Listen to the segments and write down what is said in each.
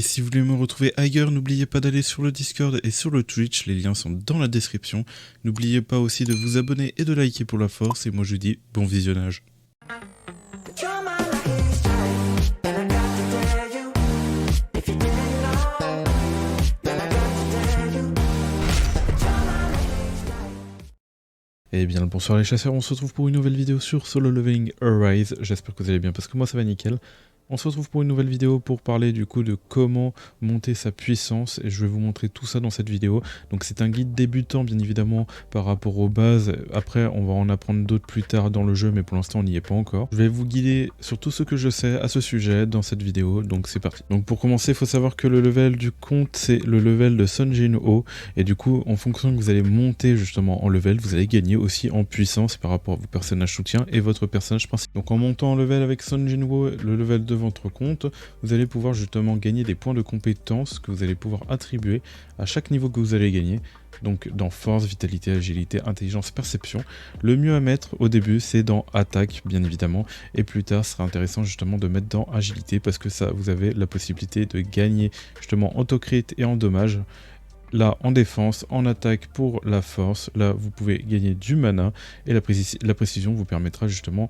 Et si vous voulez me retrouver ailleurs, n'oubliez pas d'aller sur le Discord et sur le Twitch, les liens sont dans la description. N'oubliez pas aussi de vous abonner et de liker pour la force, et moi je vous dis bon visionnage. Et bien le bonsoir les chasseurs, on se retrouve pour une nouvelle vidéo sur Solo Leveling Arise. J'espère que vous allez bien parce que moi ça va nickel. On se retrouve pour une nouvelle vidéo pour parler du coup de comment monter sa puissance et je vais vous montrer tout ça dans cette vidéo. Donc c'est un guide débutant bien évidemment par rapport aux bases. Après on va en apprendre d'autres plus tard dans le jeu mais pour l'instant on n'y est pas encore. Je vais vous guider sur tout ce que je sais à ce sujet dans cette vidéo, donc c'est parti. Donc pour commencer il faut savoir que le level du compte c'est le level de Sun Jin-ho et du coup en fonction que vous allez monter justement en level vous allez gagner aussi en puissance par rapport à vos personnages soutiens et votre personnage principal. Donc en montant en level avec Sun Jin-ho, le level de votre compte, vous allez pouvoir justement gagner des points de compétences que vous allez pouvoir attribuer à chaque niveau que vous allez gagner. Donc dans force, vitalité, agilité, intelligence, perception. Le mieux à mettre au début c'est dans attaque bien évidemment et plus tard ce sera intéressant justement de mettre dans agilité parce que ça vous avez la possibilité de gagner justement en autocrit et en dommage. Là en défense, en attaque pour la force, là vous pouvez gagner du mana et la précision vous permettra justement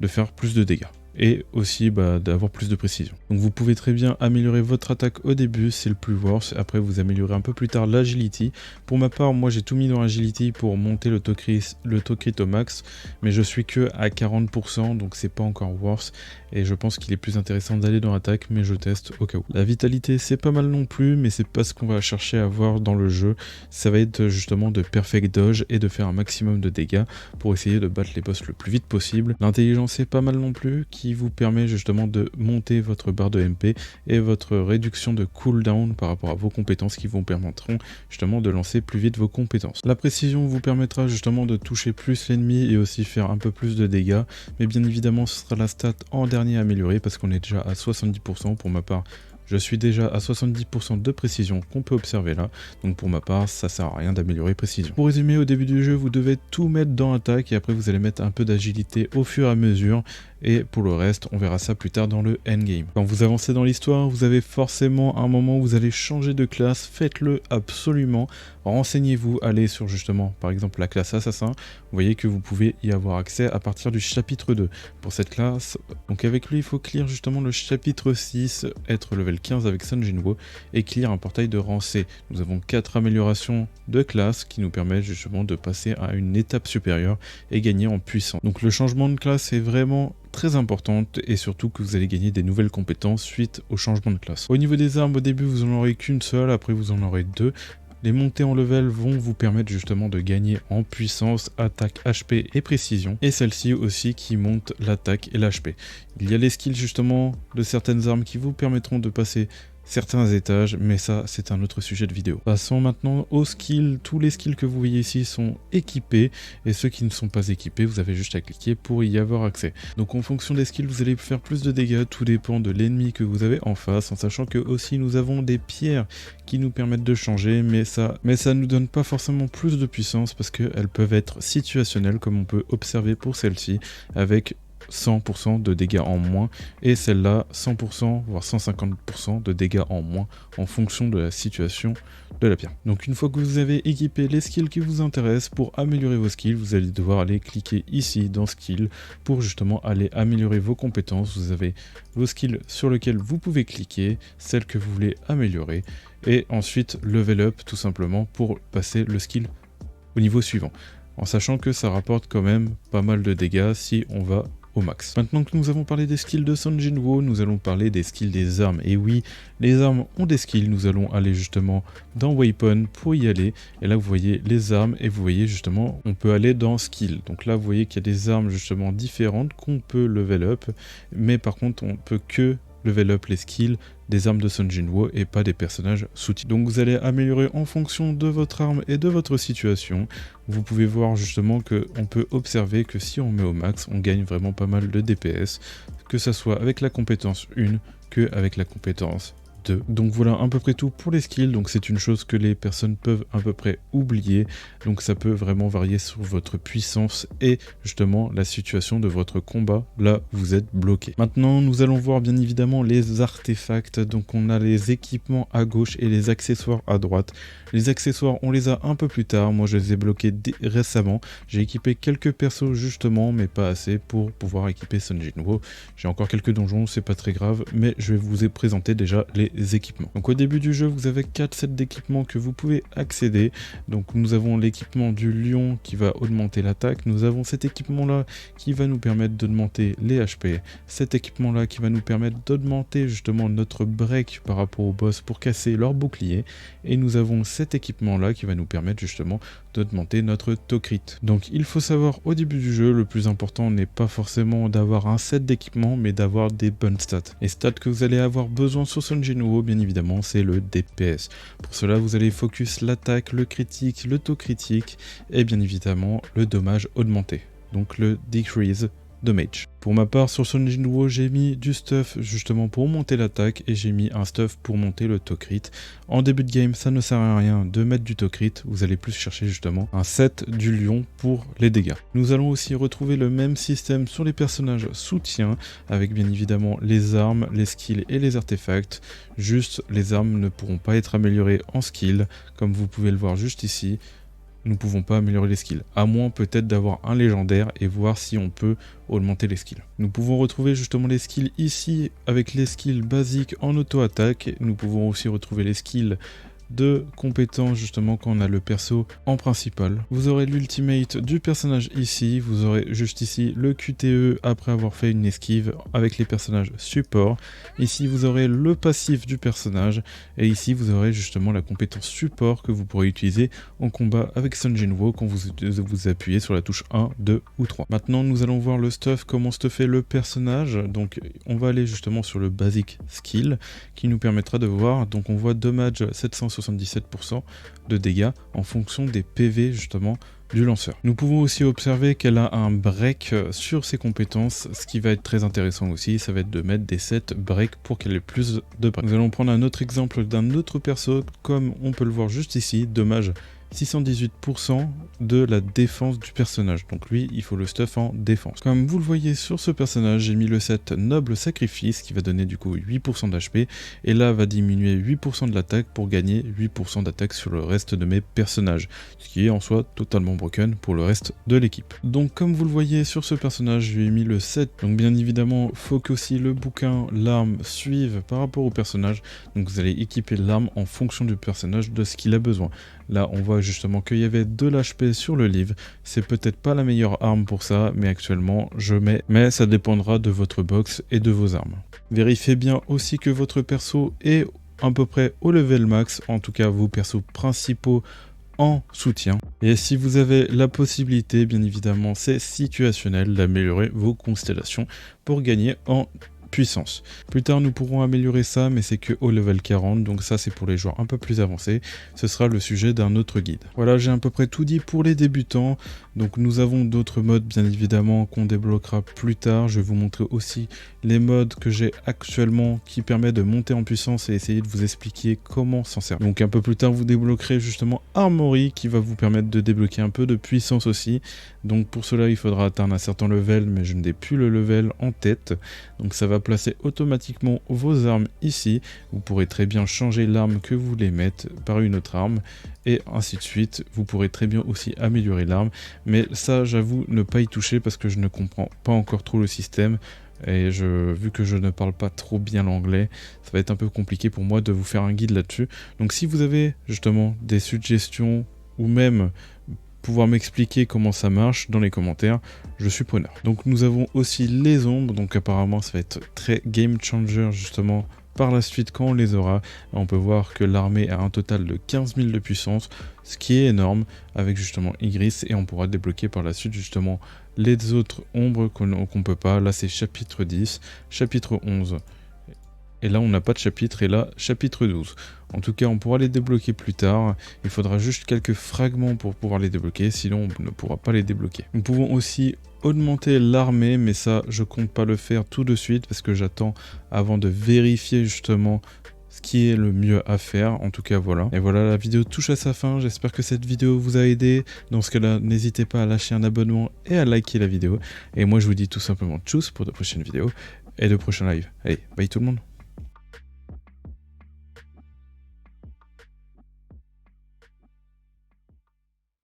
de faire plus de dégâts. Et aussi d'avoir plus de précision. Donc vous pouvez très bien améliorer votre attaque au début, c'est le plus worst, après vous améliorez un peu plus tard l'agility. Pour ma part, moi j'ai tout mis dans agility pour monter l'autocrit au max, mais je suis que à 40%, donc c'est pas encore worst, et je pense qu'il est plus intéressant d'aller dans l'attaque, mais je teste au cas où. La vitalité c'est pas mal non plus, mais c'est pas ce qu'on va chercher à voir dans le jeu, ça va être justement de perfect dodge et de faire un maximum de dégâts pour essayer de battre les boss le plus vite possible. L'intelligence c'est pas mal non plus, qui vous permet justement de monter votre barre de MP et votre réduction de cooldown par rapport à vos compétences qui vous permettront justement de lancer plus vite vos compétences. La précision vous permettra justement de toucher plus l'ennemi et aussi faire un peu plus de dégâts, mais bien évidemment ce sera la stat en dernier améliorée parce qu'on est déjà à 70% pour ma part. Je suis déjà à 70% de précision qu'on peut observer là, donc pour ma part ça sert à rien d'améliorer précision. Pour résumer, au début du jeu vous devez tout mettre dans attaque et après vous allez mettre un peu d'agilité au fur et à mesure et pour le reste on verra ça plus tard dans le endgame. Quand vous avancez dans l'histoire vous avez forcément un moment où vous allez changer de classe, faites-le absolument, renseignez-vous, allez sur justement par exemple la classe assassin, vous voyez que vous pouvez y avoir accès à partir du chapitre 2 pour cette classe, donc avec lui il faut clear justement le chapitre 6, être level 15 avec Sun Jin-ho et clear un portail de rang C. Nous avons 4 améliorations de classe qui nous permettent justement de passer à une étape supérieure et gagner en puissance. Donc le changement de classe est vraiment très importante et surtout que vous allez gagner des nouvelles compétences suite au changement de classe. Au niveau des armes, au début vous en aurez qu'une seule, après vous en aurez deux. Les montées en level vont vous permettre justement de gagner en puissance, attaque, HP et précision. Et celle-ci aussi qui monte l'attaque et l'HP. Il y a les skills justement de certaines armes qui vous permettront de passer certains étages, mais ça c'est un autre sujet de vidéo. Passons maintenant aux skills. Tous les skills que vous voyez ici sont équipés et ceux qui ne sont pas équipés vous avez juste à cliquer pour y avoir accès. Donc en fonction des skills vous allez faire plus de dégâts, tout dépend de l'ennemi que vous avez en face, en sachant que aussi nous avons des pierres qui nous permettent de changer, mais ça nous donne pas forcément plus de puissance parce qu'elles peuvent être situationnelles comme on peut observer pour celle-ci avec 100% de dégâts en moins et celle-là 100% voire 150% de dégâts en moins en fonction de la situation de la pierre. Donc une fois que vous avez équipé les skills qui vous intéressent, pour améliorer vos skills vous allez devoir aller cliquer ici dans skill pour justement aller améliorer vos compétences. Vous avez vos skills sur lesquels vous pouvez cliquer, celles que vous voulez améliorer et ensuite level up tout simplement pour passer le skill au niveau suivant, en sachant que ça rapporte quand même pas mal de dégâts si on va au max. Maintenant que nous avons parlé des skills de Sun Jin-ho, nous allons parler des skills des armes. Et oui, les armes ont des skills, nous allons aller justement dans Weapon pour y aller. Et là vous voyez les armes et vous voyez justement on peut aller dans Skill. Donc là vous voyez qu'il y a des armes justement différentes qu'on peut level up, mais par contre on peut que level up les skills des armes de Sun Jin-ho et pas des personnages sous-types. Donc vous allez améliorer en fonction de votre arme et de votre situation. Vous pouvez voir justement qu'on peut observer que si on met au max, on gagne vraiment pas mal de DPS, que ça soit avec la compétence 1 que avec la compétence 2. Donc voilà à peu près tout pour les skills, donc c'est une chose que les personnes peuvent à peu près oublier, donc ça peut vraiment varier sur votre puissance et justement la situation de votre combat, là vous êtes bloqué. Maintenant nous allons voir bien évidemment les artefacts, donc on a les équipements à gauche et les accessoires à droite. Les accessoires on les a un peu plus tard, moi je les ai bloqués récemment, j'ai équipé quelques persos justement mais pas assez pour pouvoir équiper Sun Jinwoo. J'ai encore quelques donjons, c'est pas très grave, mais je vais vous présenter déjà les équipements. Donc au début du jeu vous avez 4 sets d'équipements que vous pouvez accéder. Donc nous avons l'équipement du lion qui va augmenter l'attaque, nous avons cet équipement là qui va nous permettre d'augmenter les HP, cet équipement là qui va nous permettre d'augmenter justement notre break par rapport au boss pour casser leur bouclier, et nous avons cet équipement là qui va nous permettre justement d'augmenter notre Tokrit. Donc il faut savoir au début du jeu, le plus important n'est pas forcément d'avoir un set d'équipements mais d'avoir des bonnes stats. Les stats que vous allez avoir besoin sur Sun Jinwoo bien évidemment c'est le DPS. Pour cela vous allez focus l'attaque, le critique, le taux critique et bien évidemment le dommage augmenté, donc le decrease damage. Pour ma part sur Sun Jinwoo j'ai mis du stuff justement pour monter l'attaque et j'ai mis un stuff pour monter le taux crit. En début de game ça ne sert à rien de mettre du taux crit, vous allez plus chercher justement un set du lion pour les dégâts. Nous allons aussi retrouver le même système sur les personnages soutiens avec bien évidemment les armes, les skills et les artefacts. Juste les armes ne pourront pas être améliorées en skill comme vous pouvez le voir juste ici. Nous ne pouvons pas améliorer les skills, à moins peut-être d'avoir un légendaire et voir si on peut augmenter les skills. Nous pouvons retrouver justement les skills ici avec les skills basiques en auto-attaque. Nous pouvons aussi retrouver les skills de compétences justement quand on a le perso en principal. Vous aurez l'ultimate du personnage ici, vous aurez juste ici le QTE après avoir fait une esquive avec les personnages support. Ici vous aurez le passif du personnage et ici vous aurez justement la compétence support que vous pourrez utiliser en combat avec Sun Jinwoo quand vous appuyez sur la touche 1, 2 ou 3. Maintenant nous allons voir le stuff, comment stuffer le personnage. Donc on va aller justement sur le basic skill qui nous permettra de voir, donc on voit dommage 777% de dégâts en fonction des PV justement du lanceur. Nous pouvons aussi observer qu'elle a un break sur ses compétences, ce qui va être très intéressant aussi, ça va être de mettre des sets break pour qu'elle ait plus de break. Nous allons prendre un autre exemple d'un autre perso, comme on peut le voir juste ici, dommage 618% de la défense du personnage. Donc lui, il faut le stuff en défense. Comme vous le voyez sur ce personnage, j'ai mis le set Noble Sacrifice qui va donner du coup 8% d'HP et là va diminuer 8% de l'attaque pour gagner 8% d'attaque sur le reste de mes personnages, ce qui est en soi totalement broken pour le reste de l'équipe. Donc comme vous le voyez sur ce personnage, je lui ai mis le set. Donc bien évidemment, faut qu'aussi le bouquin, l'arme suivent par rapport au personnage. Donc vous allez équiper l'arme en fonction du personnage, de ce qu'il a besoin. Là, on voit justement qu'il y avait de l'HP sur le livre. C'est peut-être pas la meilleure arme pour ça, mais actuellement, je mets. Mais ça dépendra de votre box et de vos armes. Vérifiez bien aussi que votre perso est à peu près au level max, en tout cas vos persos principaux en soutien. Et si vous avez la possibilité, bien évidemment, c'est situationnel d'améliorer vos constellations pour gagner en puissance. Plus tard nous pourrons améliorer ça, mais c'est que au level 40, donc ça c'est pour les joueurs un peu plus avancés. Ce sera le sujet d'un autre guide. Voilà, j'ai à peu près tout dit pour les débutants. Donc nous avons d'autres modes bien évidemment qu'on débloquera plus tard. Je vais vous montrer aussi les modes que j'ai actuellement qui permettent de monter en puissance et essayer de vous expliquer comment s'en servir. Donc un peu plus tard vous débloquerez justement Armory qui va vous permettre de débloquer un peu de puissance aussi. Donc pour cela il faudra atteindre un certain level, mais je n'ai plus le level en tête. Donc ça va placer automatiquement vos armes ici. Vous pourrez très bien changer l'arme que vous voulez mettre par une autre arme et ainsi de suite. Vous pourrez très bien aussi améliorer l'arme, mais ça j'avoue ne pas y toucher parce que je ne comprends pas encore trop le système et vu que je ne parle pas trop bien l'anglais, ça va être un peu compliqué pour moi de vous faire un guide là-dessus. Donc si vous avez justement des suggestions ou même pouvoir m'expliquer comment ça marche dans les commentaires, je suis preneur. Donc nous avons aussi les ombres, donc apparemment ça va être très game changer justement par la suite quand on les aura. On peut voir que l'armée a un total de 15 000 de puissance, ce qui est énorme avec justement Igris, et on pourra débloquer par la suite justement les autres ombres qu'on peut pas. Là c'est chapitre 10, chapitre 11. Et là on n'a pas de chapitre, et là chapitre 12. En tout cas on pourra les débloquer plus tard, il faudra juste quelques fragments pour pouvoir les débloquer, sinon on ne pourra pas les débloquer. Nous pouvons aussi augmenter l'armée, mais ça je compte pas le faire tout de suite parce que j'attends avant de vérifier justement ce qui est le mieux à faire, en tout cas voilà. Et voilà, la vidéo touche à sa fin, j'espère que cette vidéo vous a aidé. Dans ce cas-là, n'hésitez pas à lâcher un abonnement et à liker la vidéo. Et moi je vous dis tout simplement tchuss pour de prochaines vidéos et de prochains lives. Allez, bye tout le monde.